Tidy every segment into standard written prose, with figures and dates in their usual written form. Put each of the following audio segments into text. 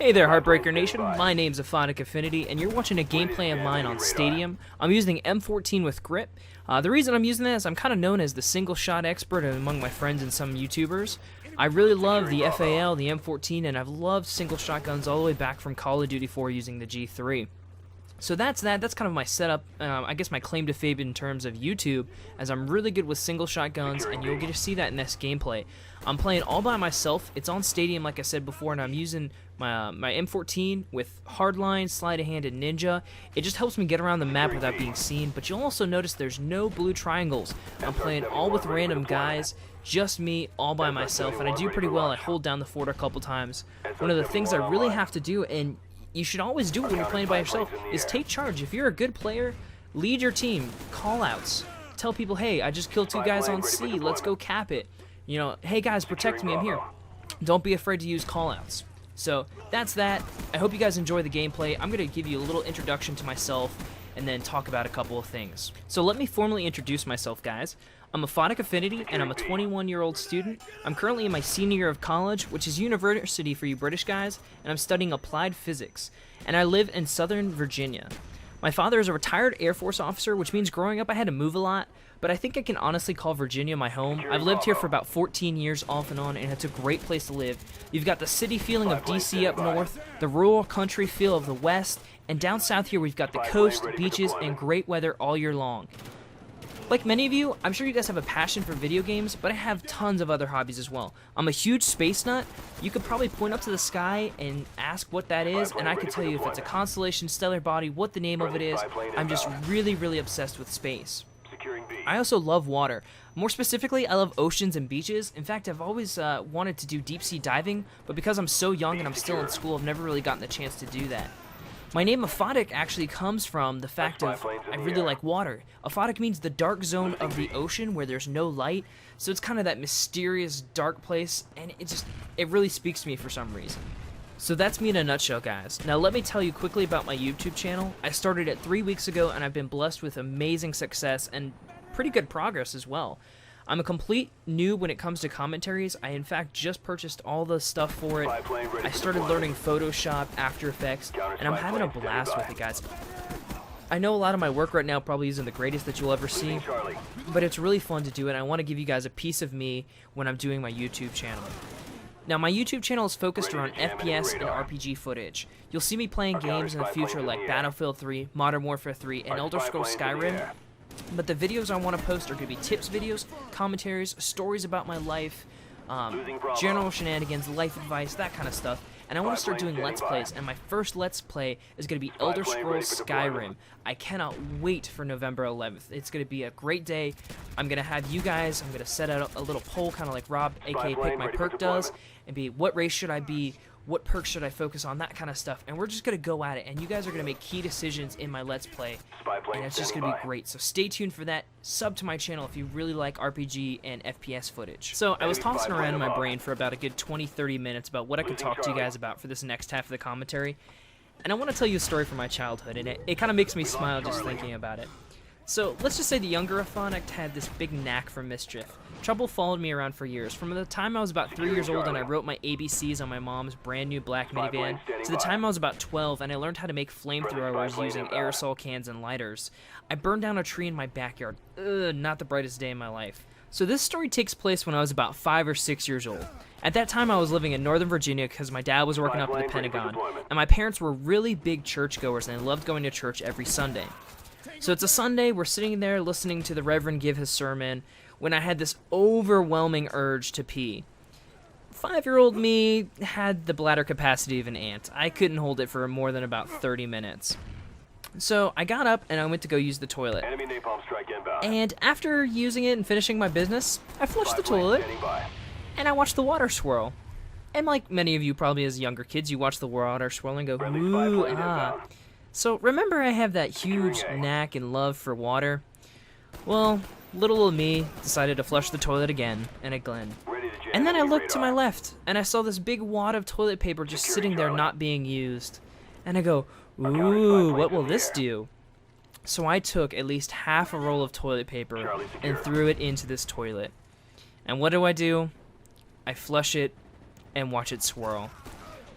Hey there, HeartBreaker Nation. My name's AphoticAffinity, and you're watching a gameplay of mine on Stadium. I'm using M14 with grip. The reason I'm using that is I'm kind of known as the single shot expert among my friends and some YouTubers. I really love the FAL, the M14, and I've loved single shotguns all the way back from Call of Duty 4 using the G3. So that's kind of my setup, I guess my claim to fame in terms of YouTube, as I'm really good with single shotguns, and you'll get to see that in this gameplay. I'm playing all by myself. It's on Stadium, like I said before, and I'm using my M14 with hardline, sleight of hand, and ninja. It just helps me get around the map without being seen, but you'll also notice there's no blue triangles. I'm playing all with random guys, just me, all by myself, and I do pretty well. I hold down the fort a couple times. One of the things I really have to do, and you should always do it when you're playing by yourself, is take charge. If you're a good player, lead your team, call outs, tell people, hey, I just killed 2 guys on C, let's go cap it. You know, hey guys, protect me, I'm here. Don't be afraid to use call outs. So that's that. I hope you guys enjoy the gameplay. I'm going to give you a little introduction to myself and then talk about a couple of things. So let me formally introduce myself, guys. I'm AphoticAffinity, and I'm a 21-year-old student. I'm currently in my senior year of college, which is university for you British guys, and I'm studying applied physics, and I live in Southern Virginia. My father is a retired Air Force officer, which means growing up I had to move a lot, but I think I can honestly call Virginia my home. I've lived here for about 14 years off and on, and it's a great place to live. You've got the city feeling of DC up north, the rural country feel of the west, and down south here we've got the coast, beaches, and great weather all year long. Like many of you, I'm sure you guys have a passion for video games, but I have tons of other hobbies as well. I'm a huge space nut. You could probably point up to the sky and ask what that is, and I could tell you if it's a constellation, stellar body, what the name of it is. I'm just really, really obsessed with space. I also love water. More specifically, I love oceans and beaches. In fact, I've always wanted to do deep sea diving, but because I'm so young and I'm still in school, I've never really gotten the chance to do that. My name Aphotic actually comes from the fact of I really like water. Aphotic means the dark zone of the ocean where there's no light, so it's kind of that mysterious dark place, and it really speaks to me for some reason. So that's me in a nutshell, guys. Now let me tell you quickly about my YouTube channel. I started it 3 weeks ago, and I've been blessed with amazing success and pretty good progress as well. I'm a complete noob when it comes to commentaries. I in fact just purchased all the stuff for it. I started learning Photoshop, After Effects, and I'm having a blast with it, guys. I know a lot of my work right now probably isn't the greatest that you'll ever see, but it's really fun to do, and I want to give you guys a piece of me when I'm doing my YouTube channel. Now, my YouTube channel is focused around FPS and RPG footage. You'll see me playing games in the future like Battlefield 3, Modern Warfare 3, and Elder Scrolls Skyrim. But the videos I want to post are going to be tips videos, commentaries, stories about my life, general shenanigans, life advice, that kind of stuff. And I want to start doing Let's Plays, and my first Let's Play is going to be Elder Scrolls Skyrim. I cannot wait for November 11th. It's going to be a great day. I'm going to have you guys, I'm going to set out a little poll, kind of like Rob, aka PickMyPerk does, and be what race should I be, what perks should I focus on, that kind of stuff. And we're just going to go at it, and you guys are going to make key decisions in my Let's Play, and it's just going to be great. So stay tuned for that. Sub to my channel if you really like RPG and FPS footage. So I was tossing around in my brain for about a good 20-30 minutes about what I could talk to you guys about for this next half of the commentary. And I want to tell you a story from my childhood, and it kind of makes me smile just thinking about it. So let's just say the younger Aphotic had this big knack for mischief. Trouble followed me around for years. From the time I was about 3 years old and I wrote my ABCs on my mom's brand new black minivan, to the time I was about 12 and I learned how to make flamethrowers using aerosol cans and lighters. I burned down a tree in my backyard. Not the brightest day in my life. So this story takes place when I was about 5 or 6 years old. At that time I was living in Northern Virginia because my dad was working up at the Pentagon, and my parents were really big churchgoers and they loved going to church every Sunday. So it's a Sunday, we're sitting there listening to the Reverend give his sermon, when I had this overwhelming urge to pee. 5-year-old me had the bladder capacity of an ant. I couldn't hold it for more than about 30 minutes. So I got up and I went to go use the toilet. And after using it and finishing my business, I flushed the toilet and I watched the water swirl. And like many of you probably as younger kids, you watch the water swirl and go, ooh, ah. So remember I have that huge knack and love for water? Well, little old me decided to flush the toilet again and again. And then I looked to my left and I saw this big wad of toilet paper just sitting there not being used. And I go, ooh, what will this do? So I took at least half a roll of toilet paper and threw it into this toilet. And what do? I flush it and watch it swirl.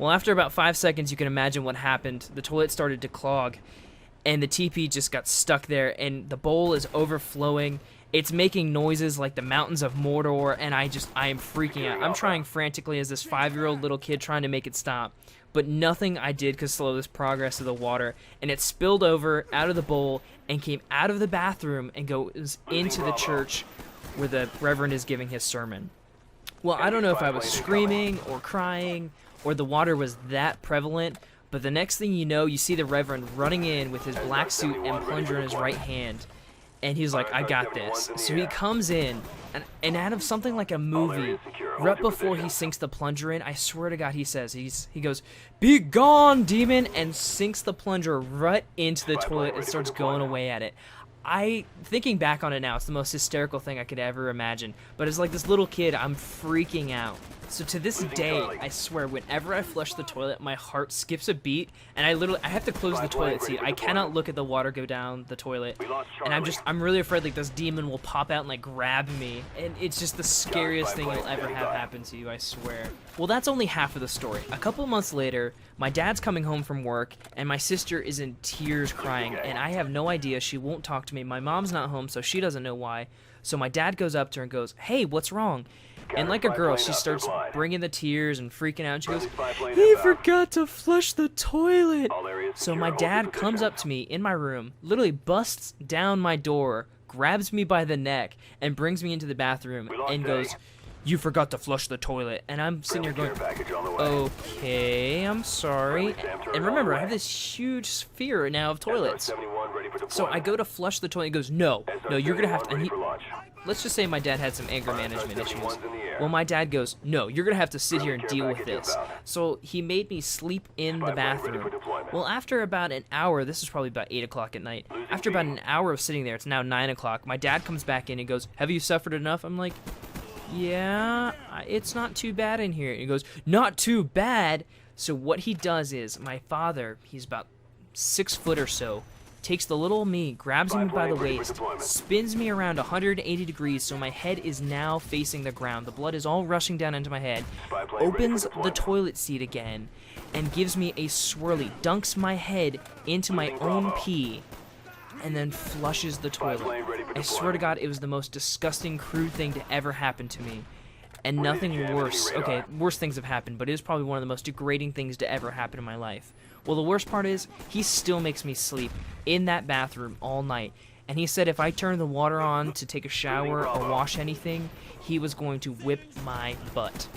Well, after about 5 seconds, you can imagine what happened. The toilet started to clog, and the TP just got stuck there, and the bowl is overflowing. It's making noises like the mountains of Mordor, and I am freaking out. I'm trying frantically as this 5-year-old little kid trying to make it stop, but nothing I did could slow this progress of the water, and it spilled over out of the bowl and came out of the bathroom and goes into the church where the Reverend is giving his sermon. Well, I don't know if I was screaming or crying or the water was that prevalent, but the next thing you know, you see the Reverend running in with his black suit and plunger in his right hand, and he's like, I got this. So he comes in, and out of something like a movie, right before he sinks the plunger in, I swear to God, he goes, "Be gone, demon," and sinks the plunger right into the toilet and starts going away at it. Thinking back on it now, it's the most hysterical thing I could ever imagine. But as like this little kid, I'm freaking out. So to this day, I swear, whenever I flush the toilet, my heart skips a beat, and I have to close the toilet seat. I cannot look at the water go down the toilet, and I'm really afraid like this demon will pop out and like grab me, and it's just the scariest thing you'll ever have happen to you, I swear. Well, that's only half of the story. A couple months later, my dad's coming home from work, and my sister is in tears crying, and I have no idea. She won't talk to me. My mom's not home, so she doesn't know why. So my dad goes up to her and goes, "Hey, what's wrong?" And like a girl, she starts bringing the tears and freaking out. And she goes, "He forgot to flush the toilet." So my dad comes up to me in my room, literally busts down my door, grabs me by the neck, and brings me into the bathroom and goes, "You forgot to flush the toilet." And I'm sitting here going, "Okay, I'm sorry." And remember, I have this huge fear now of toilets. So I go to flush the toilet, and he goes, no, you're going to have to, and let's just say my dad had some anger management issues. Well, my dad goes, "No, you're going to have to sit here and deal with this." So he made me sleep in the bathroom. Well, after about an hour, this is probably about 8 o'clock at night, after about an hour of sitting there, it's now 9 o'clock, my dad comes back in and goes, "Have you suffered enough?" I'm like, "Yeah, it's not too bad in here." And he goes, "Not too bad?" So what he does is, my father, he's about 6 foot or so, takes the little me, grabs me by the waist, spins me around 180 degrees so my head is now facing the ground. The blood is all rushing down into my head, opens the toilet seat again, and gives me a swirly, dunks my head into my own pee, and then flushes the toilet. I swear to God, it was the most disgusting, crude thing to ever happen to me. And nothing worse. Okay, worse things have happened, but it is probably one of the most degrading things to ever happen in my life. Well, the worst part is, he still makes me sleep in that bathroom all night. And he said if I turned the water on to take a shower or wash anything, he was going to whip my butt.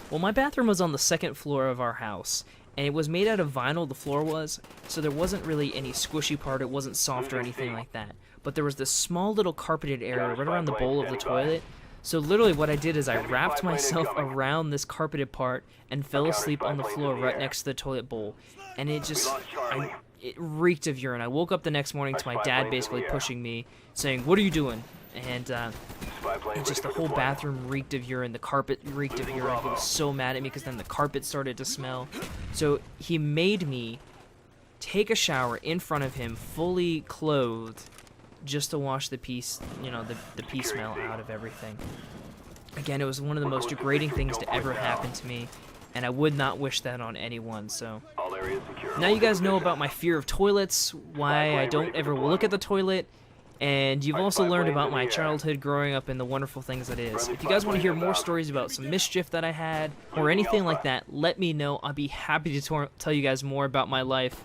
Well, my bathroom was on the 2nd floor of our house, and it was made out of vinyl, the floor was, so there wasn't really any squishy part, it wasn't soft or anything like that. But there was this small little carpeted area right around the bowl of the toilet. So literally what I did is I wrapped myself around this carpeted part and fell asleep on the floor right next to the toilet bowl. And it just, it reeked of urine. I woke up the next morning to my dad basically pushing me, saying, "What are you doing?" And just the whole bathroom reeked of urine. The carpet reeked of urine. He was so mad at me because then the carpet started to smell. So he made me take a shower in front of him, fully clothed, just to wash the pee, the pee smell out of everything. Again, it was one of the most degrading things to ever happen to me, and I would not wish that on anyone. So now you guys know about my fear of toilets, why I don't ever look at the toilet, and you've also learned about my childhood growing up and the wonderful things that is. If you guys want to hear more stories about some mischief that I had or anything like that, let me know. I'll be happy to tell you guys more about my life.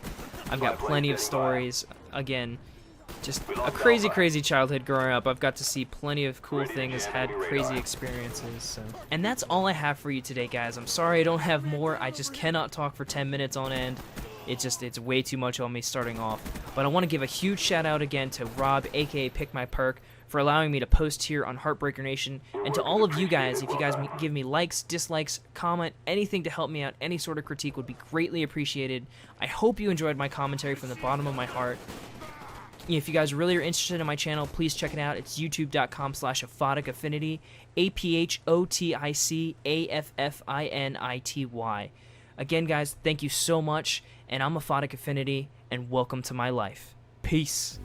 I've got plenty of stories. Again, just a crazy, crazy childhood growing up. I've got to see plenty of cool things, had crazy experiences. So. And that's all I have for you today, guys. I'm sorry I don't have more. I just cannot talk for 10 minutes on end. It's way too much on me starting off. But I want to give a huge shout out again to Rob, aka PickMyPerk, for allowing me to post here on HeartBreaker Nation. And to all of you guys, if you guys give me likes, dislikes, comment, anything to help me out, any sort of critique would be greatly appreciated. I hope you enjoyed my commentary from the bottom of my heart. If you guys really are interested in my channel, please check it out. It's youtube.com/AphoticAffinity, AphoticAffinity. Again, guys, thank you so much, and I'm AphoticAffinity, and welcome to my life. Peace.